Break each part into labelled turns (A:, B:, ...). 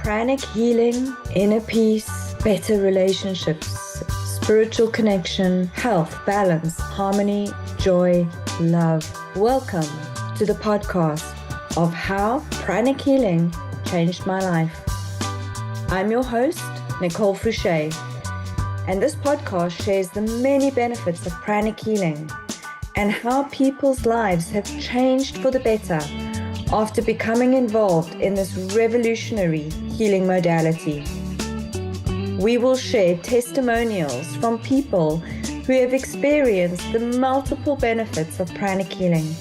A: pranic healing, inner peace, better relationships, spiritual connection, health, balance, harmony, joy, love. Welcome to the podcast of How Pranic Healing Changed My Life. I'm your host, Nicolefouche, and this podcast shares the many benefits of pranic healing and how people's lives have changed for the better after becoming involved in this revolutionary healing modality. We will share testimonials from people who have experienced the multiple benefits of pranic healing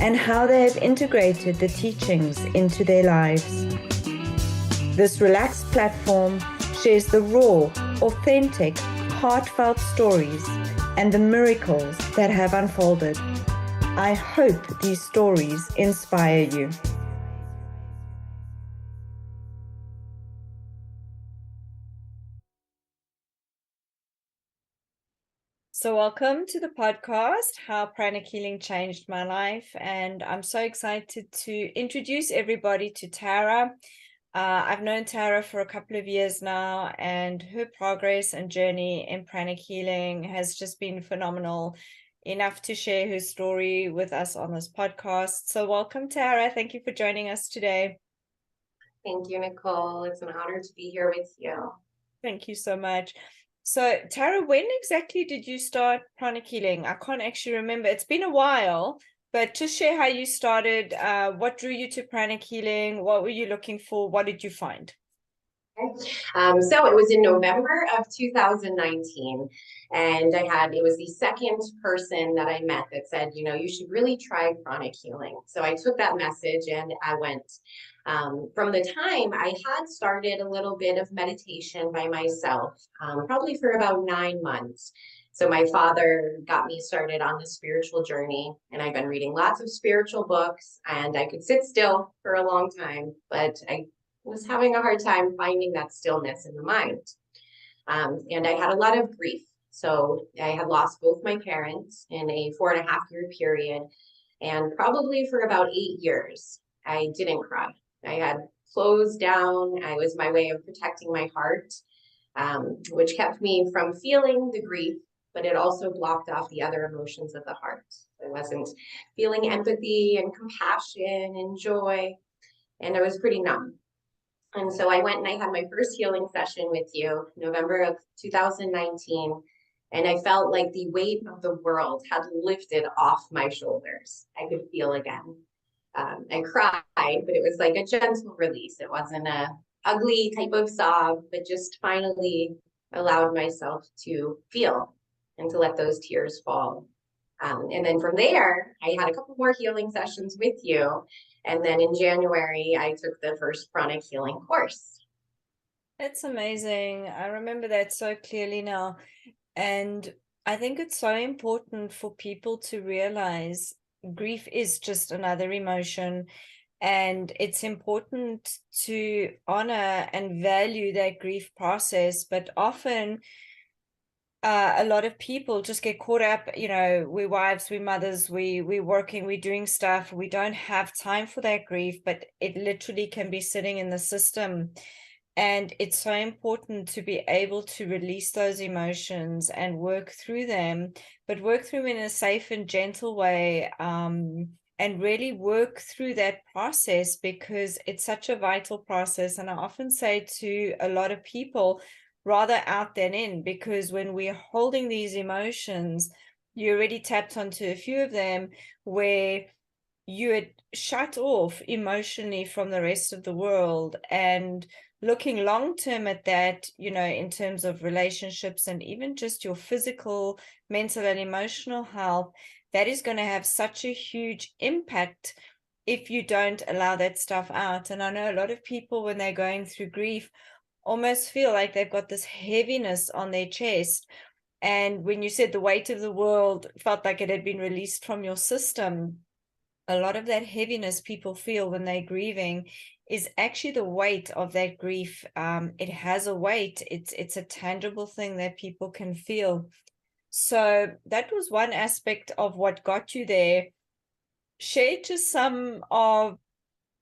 A: and how they have integrated the teachings into their lives. This relaxed platform shares the raw, authentic, heartfelt stories and the miracles that have unfolded. I hope these stories inspire you. So welcome to the podcast, How Pranic Healing Changed My Life. And I'm so excited to introduce everybody to Tara. I've known Tara for a couple of years now, and her progress and journey in pranic healing has just been phenomenal. Enough to share her story with us on this podcast. So welcome, Tara. Thank you for joining us today.
B: Thank you, Nicole. It's an honor to be here with you.
A: Thank you so much. So Tara, when exactly did you start pranic healing? I can't actually remember. It's been a while, but just share how you started. What drew you to pranic healing? What were you looking for? What did you find?
B: So it was in November of 2019, and it was the second person that I met that said, you should really try pranic healing. So I took that message and I went. From the time I had started a little bit of meditation by myself, probably for about 9 months. So my father got me started on the spiritual journey, and I've been reading lots of spiritual books, and I could sit still for a long time, but I was having a hard time finding that stillness in the mind. And I had a lot of grief. So I had lost both my parents in a 4.5 year period. And probably for about 8 years, I didn't cry. I had closed down. It was my way of protecting my heart, which kept me from feeling the grief, but it also blocked off the other emotions of the heart. I wasn't feeling empathy and compassion and joy, and I was pretty numb. And so I went and I had my first healing session with you, November of 2019. And I felt like the weight of the world had lifted off my shoulders. I could feel again. I cried, but it was like a gentle release. It wasn't a ugly type of sob, but just finally allowed myself to feel and to let those tears fall. And then from there, I had a couple more healing sessions with you. And then in January, I took the first pranic healing course.
A: That's amazing. I remember that so clearly now. And I think it's so important for people to realize grief is just another emotion. And it's important to honor and value that grief process. But often, a lot of people just get caught up, we're wives, we're mothers, we're working, we're doing stuff, we don't have time for that grief, but it literally can be sitting in the system. And it's so important to be able to release those emotions and work through them, but work through them in a safe and gentle way, and really work through that process, because it's such a vital process. And I often say to a lot of people, rather out than in, because when we're holding these emotions, you already tapped onto a few of them where you had shut off emotionally from the rest of the world. And looking long term at that, in terms of relationships and even just your physical, mental, and emotional health, that is going to have such a huge impact if you don't allow that stuff out. And I know a lot of people, when they're going through grief, almost feel like they've got this heaviness on their chest. And when you said the weight of the world felt like it had been released from your system, a lot of that heaviness people feel when they're grieving is actually the weight of that grief. It has a weight. It's a tangible thing that people can feel. So that was one aspect of what got you there. Share just some of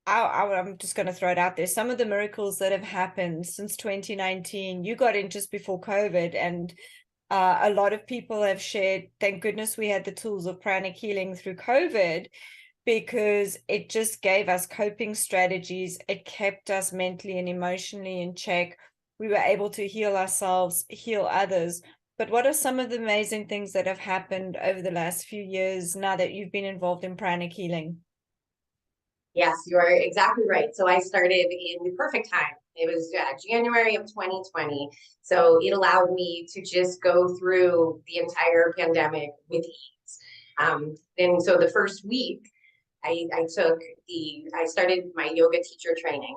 A: I'm just going to throw it out there. Some of the miracles that have happened since 2019, you got in just before COVID, and a lot of people have shared, thank goodness we had the tools of pranic healing through COVID, because it just gave us coping strategies. It kept us mentally and emotionally in check. We were able to heal ourselves, heal others. But what are some of the amazing things that have happened over the last few years now that you've been involved in pranic healing?
B: Yes, you are exactly right. So I started in the perfect time. It was January of 2020. So it allowed me to just go through the entire pandemic with ease. And so the first week, I started my yoga teacher training.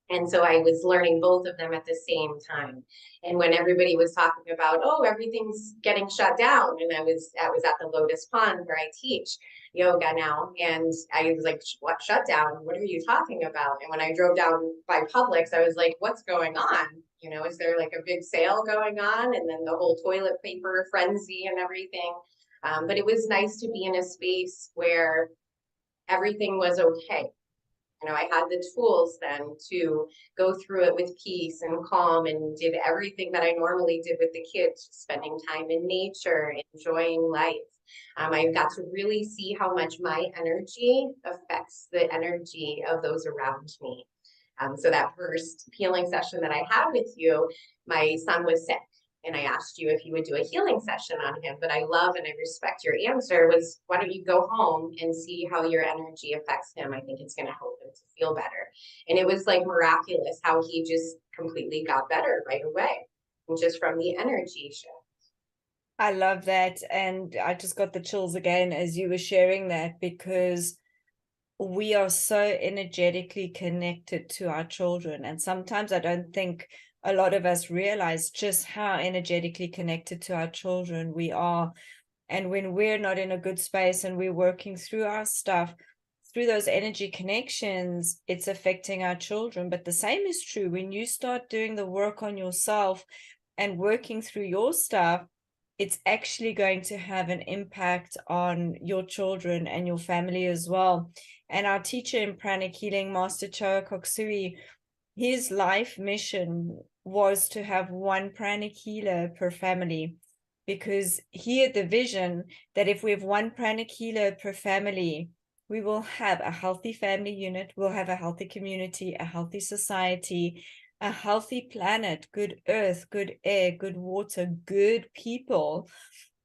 B: And so I was learning both of them at the same time. And when everybody was talking about, oh, everything's getting shut down, and I was at the Lotus Pond where I teach yoga now, and I was like, what shut down? What are you talking about? And when I drove down by Publix, I was like, what's going on? You know, is there like a big sale going on? And then the whole toilet paper frenzy and everything. But it was nice to be in a space where everything was okay. You know, I had the tools then to go through it with peace and calm, and did everything that I normally did with the kids, spending time in nature, enjoying life. I got to really see how much my energy affects the energy of those around me. So that first healing session that I had with you, my son was sick, and I asked you if you would do a healing session on him. But I love and I respect your answer was, why don't you go home and see how your energy affects him? I think it's going to help him to feel better. And it was like miraculous how he just completely got better right away, just from the energy shift.
A: I love that. And I just got the chills again as you were sharing that, because we are so energetically connected to our children. And sometimes I don't think a lot of us realize just how energetically connected to our children we are. And when we're not in a good space and we're working through our stuff, through those energy connections, it's affecting our children. But the same is true when you start doing the work on yourself and working through your stuff. It's actually going to have an impact on your children and your family as well. And our teacher in pranic healing, Master Choa Koksui, his life mission was to have one pranic healer per family, because he had the vision that if we have one pranic healer per family, we will have a healthy family unit, we'll have a healthy community, a healthy society, a healthy planet, good earth, good air, good water, good people.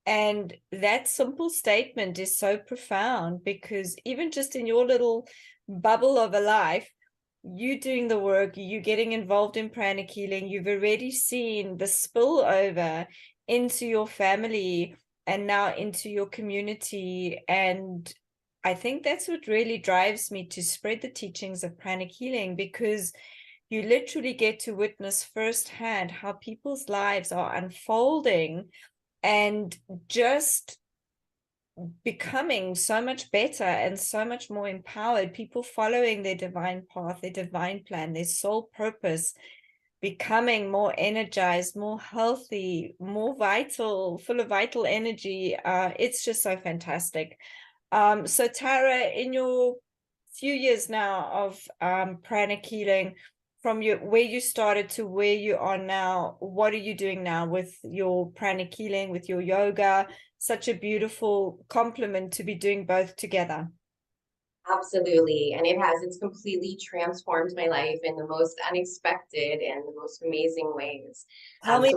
A: And that simple statement is so profound, because even just in your little bubble of a life, you doing the work, you getting involved in pranic healing, you've already seen the spillover into your family and now into your community. And I think that's what really drives me to spread the teachings of pranic healing, because you literally get to witness firsthand how people's lives are unfolding and just becoming so much better and so much more empowered, people following their divine path, their divine plan, their soul purpose, becoming more energized, more healthy, more vital, full of vital energy. It's just so fantastic. So Tara, in your few years now of pranic healing, from where you started to where you are now, what are you doing now with your pranic healing, with your yoga? Such a beautiful compliment to be doing both together.
B: Absolutely. And it's completely transformed my life in the most unexpected and the most amazing ways.
A: Tell me.
B: So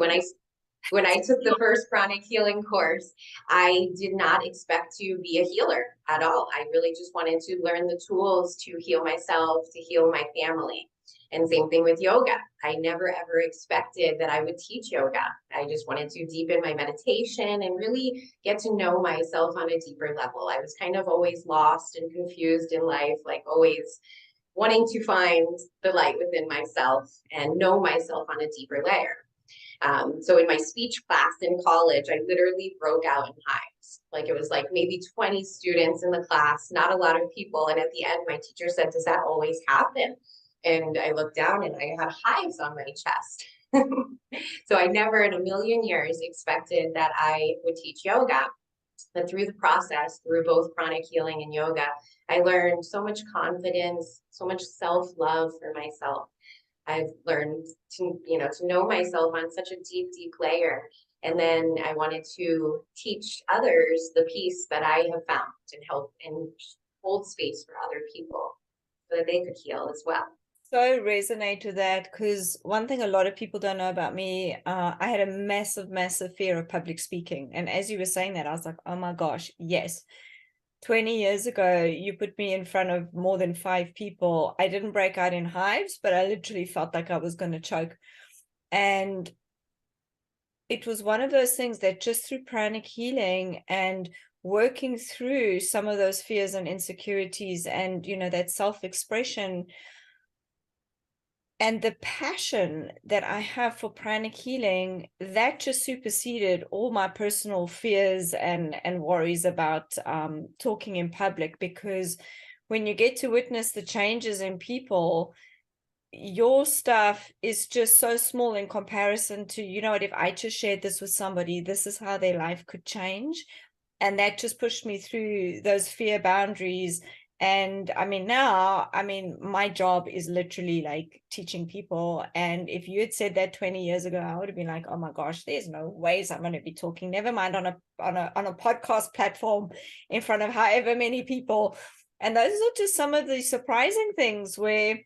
B: when I took the first pranic healing course, I did not expect to be a healer at all. I really just wanted to learn the tools to heal myself, to heal my family. And same thing with yoga. I never ever expected that I would teach yoga. I just wanted to deepen my meditation and really get to know myself on a deeper level. I was kind of always lost and confused in life, like always wanting to find the light within myself and know myself on a deeper layer. So in my speech class in college, I literally broke out in hives. Like it was like maybe 20 students in the class, not a lot of people. And at the end, my teacher said, "Does that always happen?" And I looked down and I had hives on my chest. So I never in a million years expected that I would teach yoga. But through the process, through both pranic healing and yoga, I learned so much confidence, so much self-love for myself. I've learned to, to know myself on such a deep, deep layer. And then I wanted to teach others the peace that I have found and help and hold space for other people so that they could heal as well.
A: So resonate with that, because one thing a lot of people don't know about me, I had a massive fear of public speaking. And as you were saying that, I was like, oh my gosh, yes. 20 years ago, you put me in front of more than 5 people. I didn't break out in hives, but I literally felt like I was going to choke. And it was one of those things that just through pranic healing and working through some of those fears and insecurities and, that self-expression and the passion that I have for pranic healing, that just superseded all my personal fears and worries about talking in public. Because when you get to witness the changes in people, your stuff is just so small in comparison to, if I just shared this with somebody, this is how their life could change. And that just pushed me through those fear boundaries. And now, my job is literally like teaching people. And if you had said that 20 years ago, I would have been like, oh my gosh, there's no ways I'm going to be talking, never mind on a podcast platform in front of however many people. And those are just some of the surprising things where,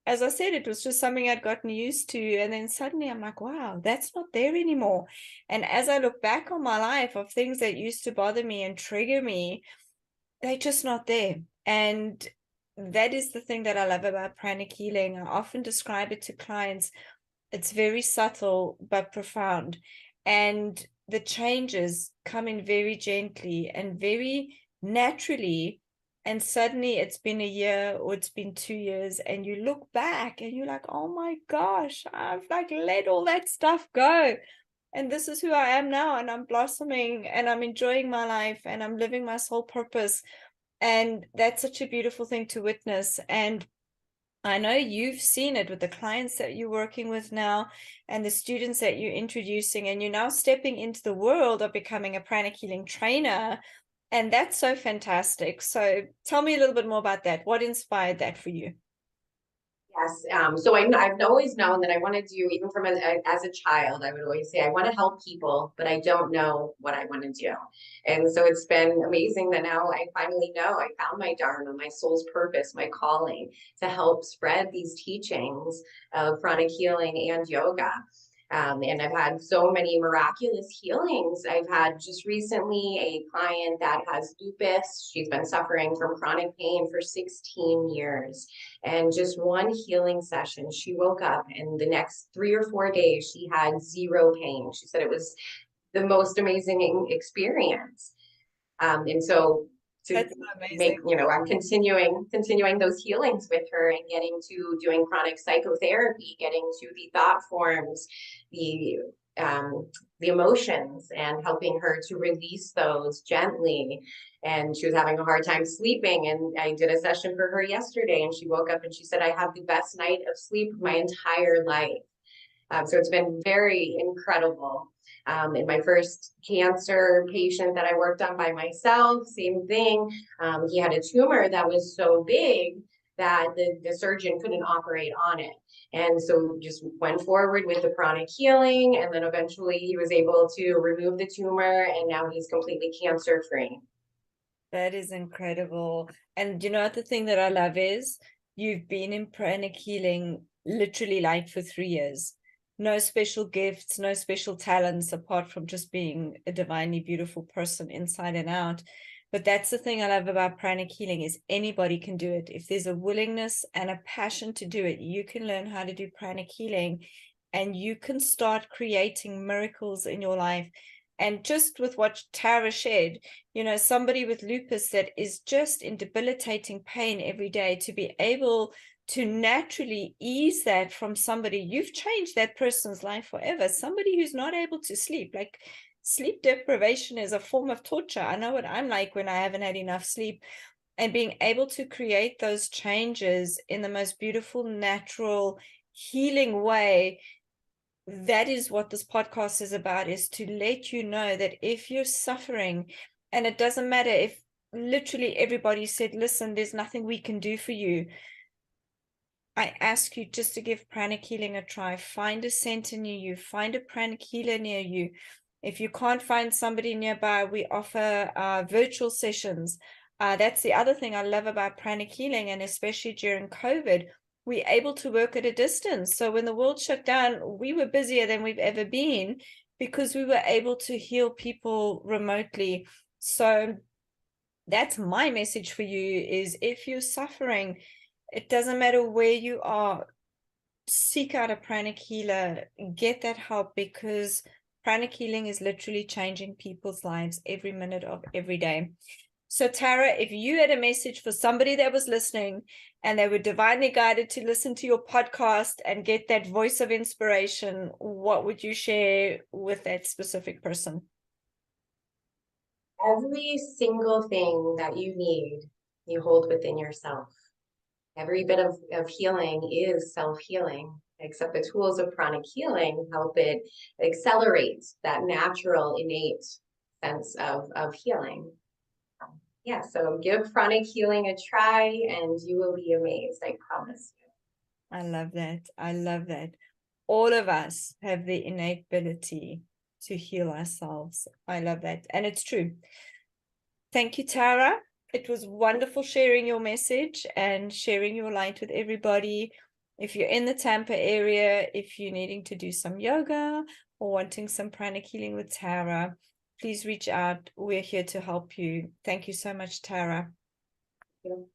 A: as I said, it was just something I'd gotten used to. And then suddenly I'm like, wow, that's not there anymore. And as I look back on my life of things that used to bother me and trigger me, they're just not there. And that is the thing that I love about pranic healing. I often describe it to clients. It's very subtle but profound. And the changes come in very gently and very naturally. And suddenly it's been a year or it's been 2 years, and you look back and you're like, oh my gosh, I've like let all that stuff go. And this is who I am now, and I'm blossoming and I'm enjoying my life and I'm living my soul purpose. And that's such a beautiful thing to witness. And I know you've seen it with the clients that you're working with now and the students that you're introducing, and you're now stepping into the world of becoming a pranic healing trainer. And that's so fantastic. So tell me a little bit more about that. What inspired that for you?
B: Yes. So I've always known that I want to do, even from as a child, I would always say, I want to help people, but I don't know what I want to do. And so it's been amazing that now I finally know I found my dharma, my soul's purpose, my calling to help spread these teachings of pranic healing and yoga. And I've had so many miraculous healings. I've had just recently a client that has lupus. She's been suffering from chronic pain for 16 years. And just one healing session, she woke up and the next 3 or 4 days, she had zero pain. She said it was the most amazing experience. And so to
A: That's
B: make,
A: amazing.
B: I'm continuing those healings with her and getting to doing chronic psychotherapy, getting to the thought forms, the the emotions, and helping her to release those gently. And she was having a hard time sleeping, and I did a session for her yesterday, and she woke up and she said, I have the best night of sleep of my entire life. So it's been very incredible. In my first cancer patient that I worked on by myself, same thing. He had a tumor that was so big that the surgeon couldn't operate on it. And so just went forward with the pranic healing. And then eventually he was able to remove the tumor, and now he's completely cancer free.
A: That is incredible. And what the thing that I love is you've been in pranic healing literally like for 3 years. No special gifts, no special talents apart from just being a divinely beautiful person inside and out. But that's the thing I love about pranic healing is anybody can do it. If there's a willingness and a passion to do it, you can learn how to do pranic healing and you can start creating miracles in your life. And just with what Tara shared, somebody with lupus that is just in debilitating pain every day, to be able to naturally ease that from somebody, you've changed that person's life forever. Somebody who's not able to sleep, like sleep deprivation is a form of torture. I know what I'm like when I haven't had enough sleep, and being able to create those changes in the most beautiful, natural, healing way. That is what this podcast is about, is to let you know that if you're suffering And it doesn't matter if literally everybody said, listen, there's nothing we can do for you. I ask you just to give pranic healing a try. Find a center near you. Find a pranic healer near you. If you can't find somebody nearby, we offer virtual sessions. That's the other thing I love about pranic healing, and especially during COVID, we're able to work at a distance. So when the world shut down, we were busier than we've ever been because we were able to heal people remotely. So that's my message for you, is if you're suffering, it doesn't matter where you are, seek out a pranic healer, get that help, because pranic healing is literally changing people's lives every minute of every day. So Tara, if you had a message for somebody that was listening and they were divinely guided to listen to your podcast and get that voice of inspiration, what would you share with that specific person?
B: Every single thing that you need, you hold within yourself. Every bit of healing is self-healing, except the tools of pranic healing help it accelerate that natural, innate sense of healing. Yeah, so give pranic healing a try and you will be amazed, I promise you.
A: I love that. I love that. All of us have the innate ability to heal ourselves. I love that. And it's true. Thank you, Tara. It was wonderful sharing your message and sharing your light with everybody. If you're in the Tampa area, if you're needing to do some yoga or wanting some pranic healing with Tara, please reach out. We're here to help you. Thank you so much, Tara.
B: Thank you.